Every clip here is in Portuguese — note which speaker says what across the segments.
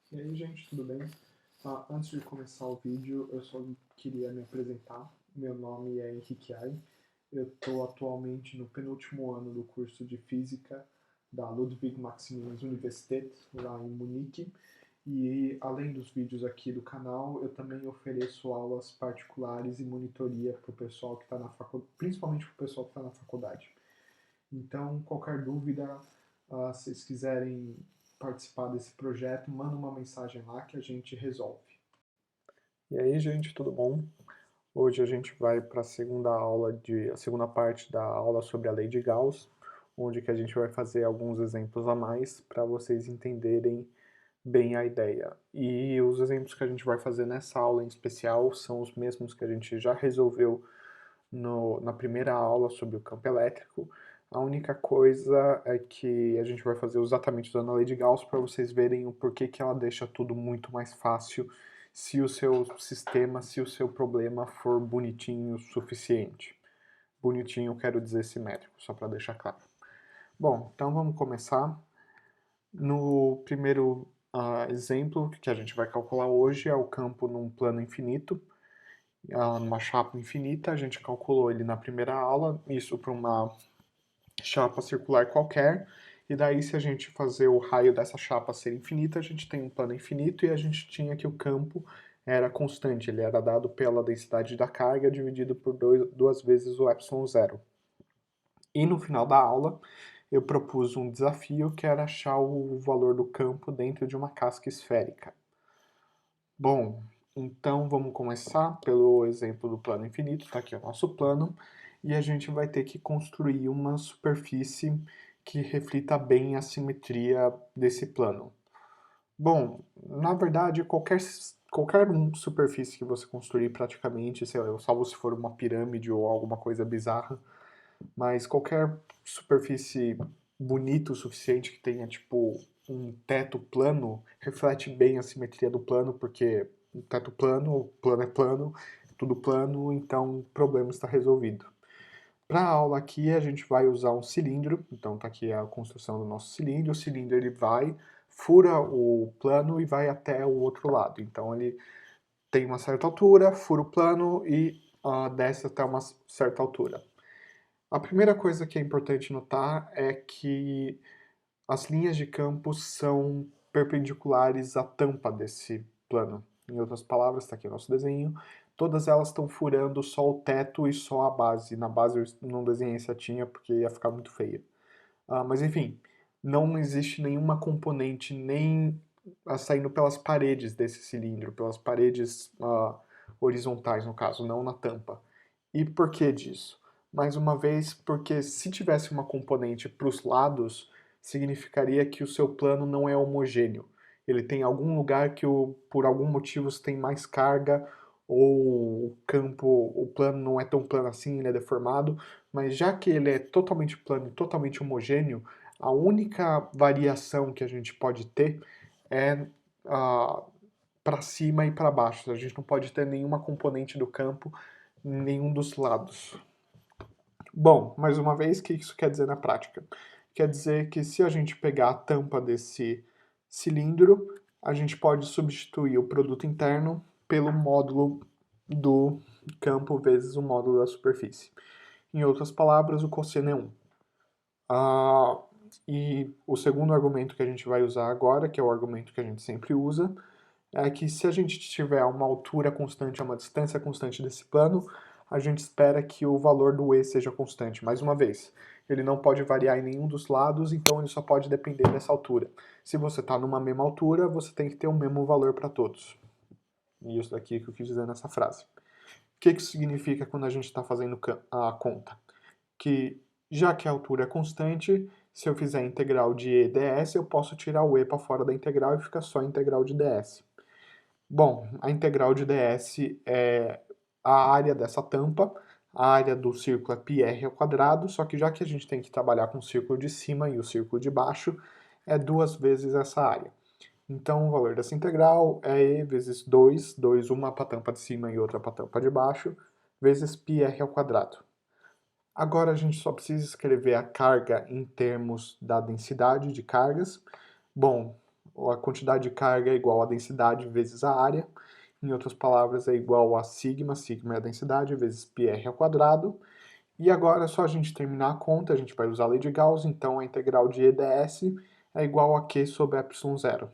Speaker 1: E aí, gente, tudo bem? Antes de começar o vídeo, eu só queria me apresentar. Meu nome é Henrique Ai. Eu estou atualmente no penúltimo ano do curso de Física da Ludwig Maximilians Universität, lá em Munique. E além dos vídeos aqui do canal, eu também ofereço aulas particulares e monitoria para o pessoal que está na faculdade, principalmente para o pessoal que está na faculdade. Então, qualquer dúvida, se vocês quiserem participar desse projeto, manda uma mensagem lá que a gente resolve. E aí, gente, tudo bom? Hoje a gente vai para a segunda parte da aula sobre a lei de Gauss, onde que a gente vai fazer alguns exemplos a mais para vocês entenderem bem a ideia. E os exemplos que a gente vai fazer nessa aula em especial são os mesmos que a gente já resolveu na primeira aula sobre o campo elétrico. A única coisa é que a gente vai fazer exatamente usando a lei de Gauss para vocês verem o porquê que ela deixa tudo muito mais fácil se o seu sistema, se o seu problema for bonitinho o suficiente. Bonitinho, eu quero dizer simétrico, só para deixar claro. Bom, então vamos começar. No primeiro exemplo que a gente vai calcular hoje é o campo num plano infinito, numa chapa infinita. A gente calculou ele na primeira aula, isso para uma chapa circular qualquer, e daí se a gente fazer o raio dessa chapa ser infinita, a gente tem um plano infinito e a gente tinha que o campo era constante, ele era dado pela densidade da carga dividido por duas vezes o epsilon zero. E no final da aula, eu propus um desafio que era achar o valor do campo dentro de uma casca esférica. Bom, então vamos começar pelo exemplo do plano infinito, está aqui o nosso plano, e a gente vai ter que construir uma superfície que reflita bem a simetria desse plano. Bom, na verdade, qualquer superfície que você construir praticamente, sei lá, salvo se for uma pirâmide ou alguma coisa bizarra, mas qualquer superfície bonita o suficiente que tenha, tipo, um teto plano, reflete bem a simetria do plano, porque o teto plano, o plano é plano, tudo plano, então o problema está resolvido. Para a aula aqui, a gente vai usar um cilindro, então está aqui a construção do nosso cilindro. O cilindro ele vai, fura o plano e vai até o outro lado. Então ele tem uma certa altura, fura o plano e desce até uma certa altura. A primeira coisa que é importante notar é que as linhas de campo são perpendiculares à tampa desse plano. Em outras palavras, está aqui o nosso desenho. Todas elas estão furando só o teto e só a base. Na base eu não desenhei setinha porque ia ficar muito feia. Mas enfim, não existe nenhuma componente nem saindo pelas paredes desse cilindro, pelas paredes horizontais no caso, não na tampa. E por que disso? Mais uma vez, porque se tivesse uma componente para os lados, significaria que o seu plano não é homogêneo. Ele tem algum lugar que por algum motivo tem mais carga, ou o plano não é tão plano assim, ele é deformado, mas já que ele é totalmente plano e totalmente homogêneo, a única variação que a gente pode ter é para cima e para baixo. A gente não pode ter nenhuma componente do campo em nenhum dos lados. Bom, mais uma vez, o que isso quer dizer na prática? Quer dizer que se a gente pegar a tampa desse cilindro, a gente pode substituir o produto interno pelo módulo do campo vezes o módulo da superfície. Em outras palavras, o cosseno é 1. E o segundo argumento que a gente vai usar agora, que é o argumento que a gente sempre usa, é que se a gente tiver uma altura constante, uma distância constante desse plano, a gente espera que o valor do E seja constante. Mais uma vez, ele não pode variar em nenhum dos lados, então ele só pode depender dessa altura. Se você está numa mesma altura, você tem que ter o mesmo valor para todos. E isso daqui que eu quis dizer nessa frase. O que isso significa quando a gente está fazendo a conta? Que já que a altura é constante, se eu fizer a integral de E ds, eu posso tirar o E para fora da integral e fica só a integral de ds. Bom, a integral de ds é a área dessa tampa, a área do círculo é πr ao quadrado, só que já que a gente tem que trabalhar com o círculo de cima e o círculo de baixo, é 2 vezes essa área. Então o valor dessa integral é e vezes 2, uma para a tampa de cima e outra para a tampa de baixo, vezes πr ao quadrado. Agora a gente só precisa escrever a carga em termos da densidade de cargas. Bom, a quantidade de carga é igual a densidade vezes a área. Em outras palavras, é igual a sigma é a densidade, vezes πr ao quadrado. E agora é só a gente terminar a conta, a gente vai usar a lei de Gauss, então a integral de EDS é igual a Q sobre ε0.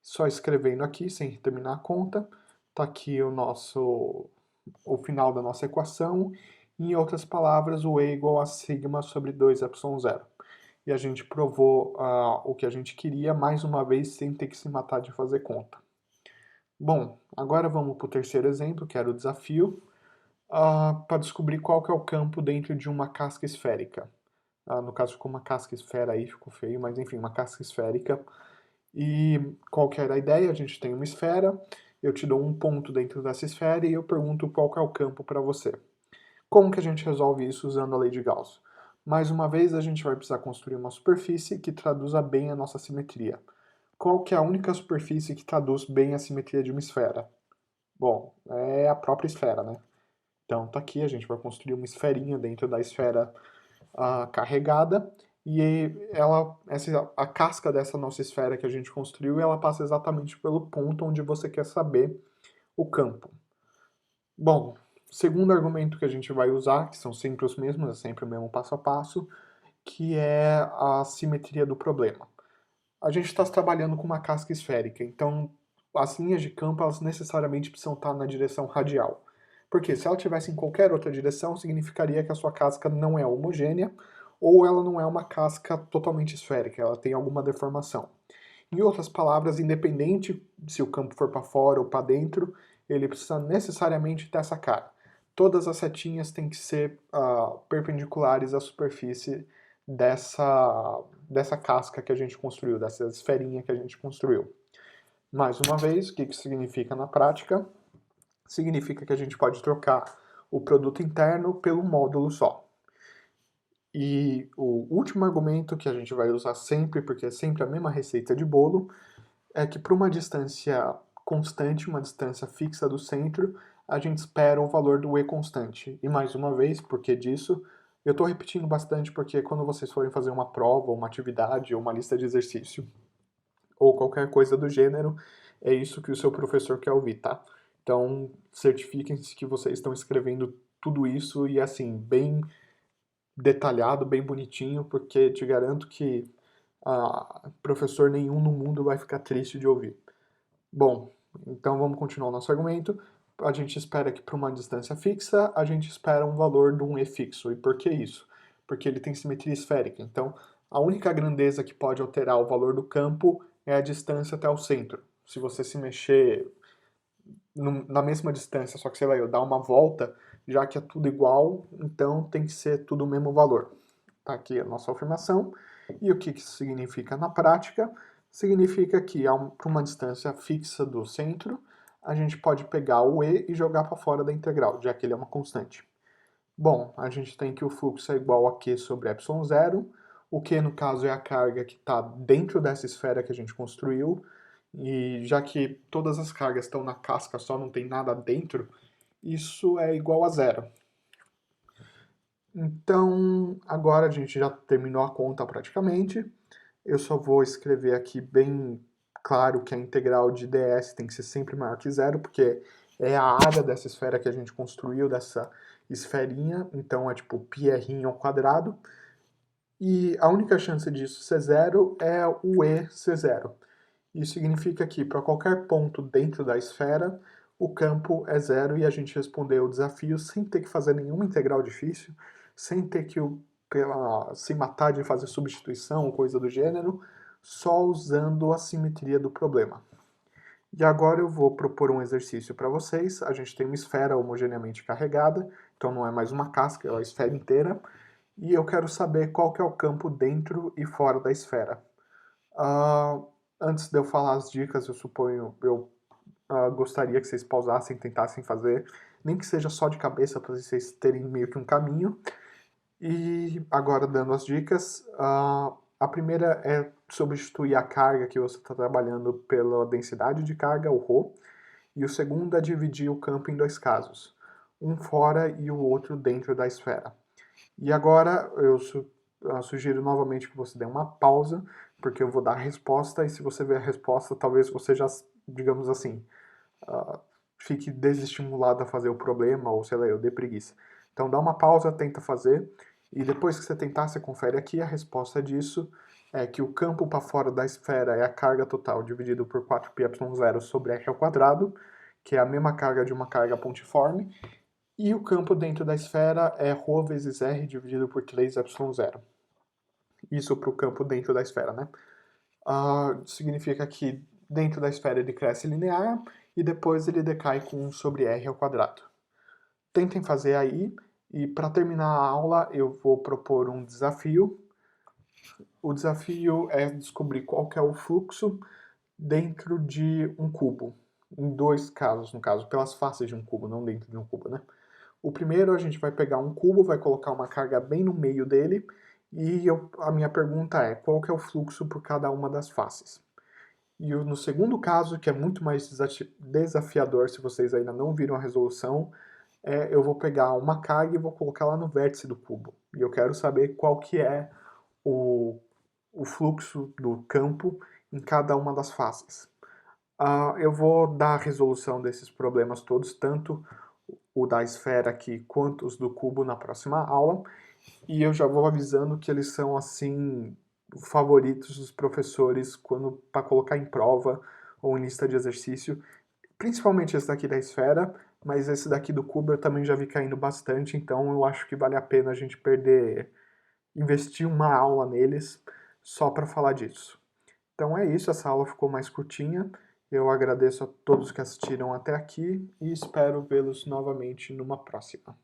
Speaker 1: Só escrevendo aqui, sem terminar a conta, está aqui o final da nossa equação. Em outras palavras, o E é igual a sigma sobre 2ε0. E a gente provou o que a gente queria, mais uma vez, sem ter que se matar de fazer conta. Bom, agora vamos para o terceiro exemplo, que era o desafio, para descobrir qual que é o campo dentro de uma casca esférica. No caso ficou uma casca esfera aí, ficou feio, mas enfim, uma casca esférica. E qual que era a ideia? A gente tem uma esfera, eu te dou um ponto dentro dessa esfera e eu pergunto qual que é o campo para você. Como que a gente resolve isso usando a lei de Gauss? Mais uma vez, a gente vai precisar construir uma superfície que traduza bem a nossa simetria. Qual que é a única superfície que traduz bem a simetria de uma esfera? Bom, é a própria esfera, né? Então tá aqui, a gente vai construir uma esferinha dentro da esfera carregada e a casca dessa nossa esfera que a gente construiu, ela passa exatamente pelo ponto onde você quer saber o campo. Bom, segundo argumento que a gente vai usar, que são sempre os mesmos, é sempre o mesmo passo a passo, que é a simetria do problema. A gente está trabalhando com uma casca esférica, então as linhas de campo elas necessariamente precisam estar na direção radial. Porque se ela estivesse em qualquer outra direção, significaria que a sua casca não é homogênea ou ela não é uma casca totalmente esférica, ela tem alguma deformação. Em outras palavras, independente se o campo for para fora ou para dentro, ele precisa necessariamente ter essa cara. Todas as setinhas têm que ser perpendiculares à superfície dessa casca que a gente construiu, dessa esferinha que a gente construiu. Mais uma vez, o que isso significa na prática? Significa que a gente pode trocar o produto interno pelo módulo só. E o último argumento que a gente vai usar sempre, porque é sempre a mesma receita de bolo, é que para uma distância constante, uma distância fixa do centro, a gente espera o valor do E constante. E mais uma vez, por que disso? Eu estou repetindo bastante porque quando vocês forem fazer uma prova, uma atividade, ou uma lista de exercício, ou qualquer coisa do gênero, é isso que o seu professor quer ouvir, tá? Então, certifiquem-se que vocês estão escrevendo tudo isso e assim, bem detalhado, bem bonitinho, porque te garanto que professor nenhum no mundo vai ficar triste de ouvir. Bom, então vamos continuar o nosso argumento. A gente espera que para uma distância fixa, a gente espera um valor de um E fixo. E por que isso? Porque ele tem simetria esférica. Então, a única grandeza que pode alterar o valor do campo é a distância até o centro. Se você se mexer na mesma distância, só que você vai dar uma volta, já que é tudo igual, então tem que ser tudo o mesmo valor. Tá aqui a nossa afirmação. E o que isso significa na prática? Significa que para uma distância fixa do centro, a gente pode pegar o E e jogar para fora da integral, já que ele é uma constante. Bom, a gente tem que o fluxo é igual a Q sobre ε0. O Q, no caso, é a carga que está dentro dessa esfera que a gente construiu. E já que todas as cargas estão na casca, só não tem nada dentro, isso é igual a zero. Então, agora a gente já terminou a conta praticamente. Eu só vou escrever aqui bem claro que a integral de ds tem que ser sempre maior que zero, porque é a área dessa esfera que a gente construiu, dessa esferinha, então é tipo πr ao quadrado. E a única chance disso ser zero é o E ser zero. Isso significa que para qualquer ponto dentro da esfera, o campo é zero e a gente respondeu o desafio sem ter que fazer nenhuma integral difícil, sem ter que se matar de fazer substituição ou coisa do gênero, só usando a simetria do problema. E agora eu vou propor um exercício para vocês. A gente tem uma esfera homogeneamente carregada, então não é mais uma casca, é a esfera inteira. E eu quero saber qual que é o campo dentro e fora da esfera. Antes de eu falar as dicas, eu gostaria que vocês pausassem e tentassem fazer, nem que seja só de cabeça, para vocês terem meio que um caminho. E agora, dando as dicas, a primeira é substituir a carga que você está trabalhando pela densidade de carga, o ρ, e o segundo é dividir o campo em dois casos, um fora e o outro dentro da esfera. E agora eu sugiro novamente que você dê uma pausa, porque eu vou dar a resposta e se você ver a resposta, talvez você já, digamos assim, fique desestimulado a fazer o problema ou sei lá, eu dê preguiça. Então dá uma pausa, tenta fazer e depois que você tentar, você confere aqui. A resposta disso é que o campo para fora da esfera é a carga total dividido por 4πε0 sobre r ao quadrado, que é a mesma carga de uma carga pontiforme, e o campo dentro da esfera é ρ vezes r dividido por 3ε0. Isso para o campo dentro da esfera, né? Significa que dentro da esfera ele cresce linear e depois ele decai com 1 sobre r ao quadrado. Tentem fazer aí, e para terminar a aula eu vou propor um desafio. O desafio é descobrir qual que é o fluxo dentro de um cubo. Em dois casos, no caso, pelas faces de um cubo, não dentro de um cubo, né? O primeiro, a gente vai pegar um cubo, vai colocar uma carga bem no meio dele, e a minha pergunta é, qual que é o fluxo por cada uma das faces? E no segundo caso, que é muito mais desafiador, se vocês ainda não viram a resolução, eu vou pegar uma carga e vou colocar lá no vértice do cubo. E eu quero saber qual que é o fluxo do campo em cada uma das faces. Eu vou dar a resolução desses problemas todos, tanto o da esfera aqui quanto os do cubo na próxima aula. E eu já vou avisando que eles são, assim, favoritos dos professores quando para colocar em prova ou em lista de exercício. Principalmente esse daqui da esfera, mas esse daqui do cubo eu também já vi caindo bastante, então eu acho que vale a pena a gente investir uma aula neles só para falar disso. Então é isso, essa aula ficou mais curtinha. Eu agradeço a todos que assistiram até aqui e espero vê-los novamente numa próxima.